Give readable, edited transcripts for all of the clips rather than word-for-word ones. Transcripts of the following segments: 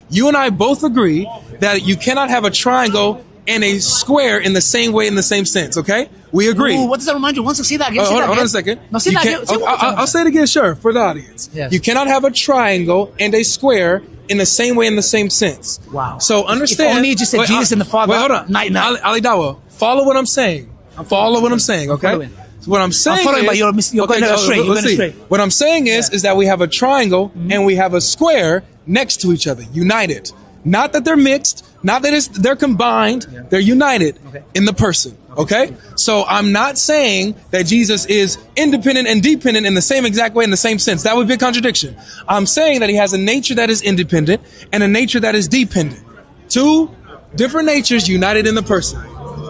You and I both agree that you cannot have a triangle and a square in the same way, in the same sense, okay? We agree. Ooh, what does that remind you? Once I see that again, hold on a second. No, see that again. I'll say it again, sure, for the audience. Yes. You cannot have a triangle and a square in the same way, in the same sense. Wow. So understand. If only you just said Jesus and the Father. Wait, hold on. Night. Ali Dawah, follow what I'm saying. Follow what I'm saying, okay? So what I'm saying following, but you're going astray. You're going astray. What I'm saying is that we have a triangle and we have a square next to each other, united. Not that they're mixed, not that they're combined, they're united in the person, okay? So I'm not saying that Jesus is independent and dependent in the same exact way, in the same sense. That would be a contradiction. I'm saying that he has a nature that is independent and a nature that is dependent. Two different natures united in the person.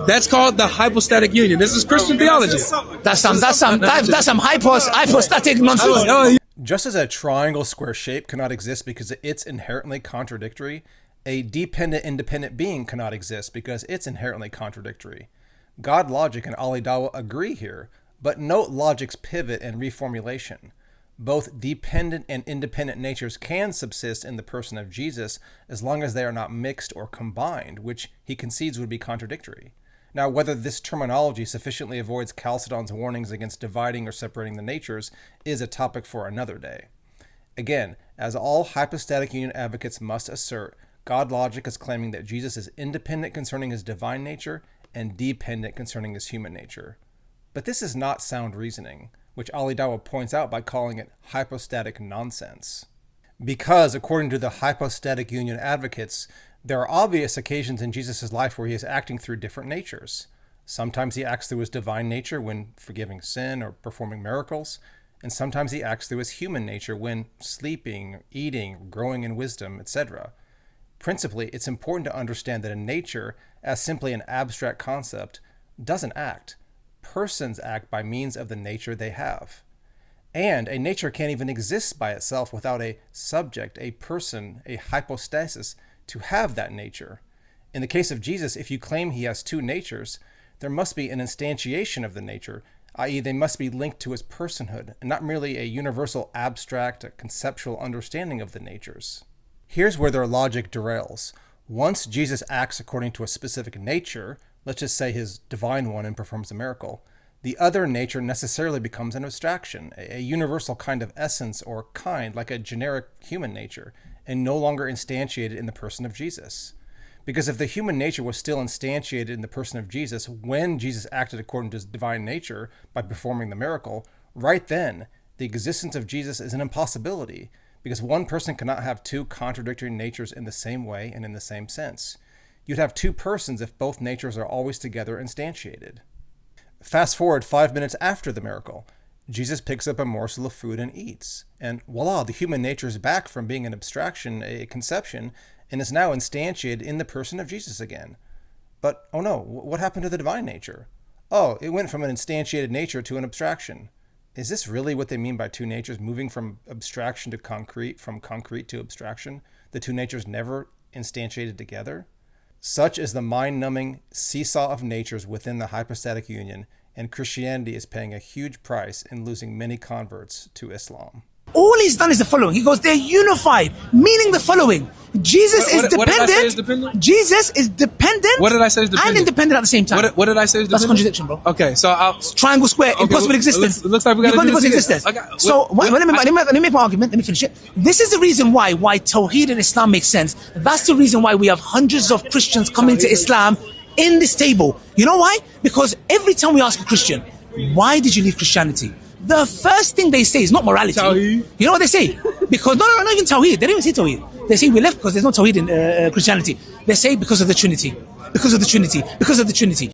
That's called the hypostatic union. This is Christian theology. That's some hypostatic nonsense. Just as a triangle square shape cannot exist because it's inherently contradictory, a dependent-independent being cannot exist because it's inherently contradictory. GodLogic and Ali Dawah agree here, but note logic's pivot and reformulation. Both dependent and independent natures can subsist in the person of Jesus as long as they are not mixed or combined, which he concedes would be contradictory. Now, whether this terminology sufficiently avoids Chalcedon's warnings against dividing or separating the natures is a topic for another day. Again, as all hypostatic union advocates must assert, GodLogic is claiming that Jesus is independent concerning his divine nature and dependent concerning his human nature. But this is not sound reasoning, which Ali Dawah points out by calling it hypostatic nonsense. Because, according to the hypostatic union advocates, there are obvious occasions in Jesus' life where he is acting through different natures. Sometimes he acts through his divine nature when forgiving sin or performing miracles, and sometimes he acts through his human nature when sleeping, eating, growing in wisdom, etc. Principally, it's important to understand that a nature, as simply an abstract concept, doesn't act. Persons act by means of the nature they have. And a nature can't even exist by itself without a subject, a person, a hypostasis, to have that nature. In the case of Jesus, if you claim he has two natures, there must be an instantiation of the nature, i.e. they must be linked to his personhood, and not merely a universal abstract, a conceptual understanding of the natures. Here's where their logic derails. Once Jesus acts according to a specific nature, let's just say his divine one, and performs a miracle, the other nature necessarily becomes an abstraction, a universal kind of essence or kind, like a generic human nature, and no longer instantiated in the person of Jesus. Because if the human nature was still instantiated in the person of Jesus when Jesus acted according to his divine nature by performing the miracle, right then, the existence of Jesus is an impossibility, because one person cannot have two contradictory natures in the same way and in the same sense. You'd have two persons if both natures are always together instantiated. Fast forward 5 minutes after the miracle. Jesus picks up a morsel of food and eats. And voila, the human nature is back from being an abstraction, a conception, and is now instantiated in the person of Jesus again. But, oh no, what happened to the divine nature? Oh, it went from an instantiated nature to an abstraction. Is this really what they mean by two natures moving from abstraction to concrete, from concrete to abstraction? The two natures never instantiated together? Such is the mind-numbing seesaw of natures within the hypostatic union, and Christianity is paying a huge price in losing many converts to Islam. All he's done is the following. He goes, they're unified, meaning the following. Jesus is dependent. What did I say is dependent? Jesus is dependent. What did I say is dependent? And independent at the same time. What did I say is dependent? That's a contradiction, bro. Okay, so triangle square, impossible existence. It looks like we got to do this existence. So let me make my argument. Let me finish it. This is the reason why Tawheed in Islam makes sense. That's the reason why we have hundreds of Christians coming to Islam in this table. You know why? Because every time we ask a Christian, why did you leave Christianity? The first thing they say is not morality. Tawheed. You know what they say? Because not even Tawheed. They don't even say Tawheed. They say we left because there's no Tawheed in Christianity. They say because of the Trinity. Because of the Trinity. Because of the Trinity.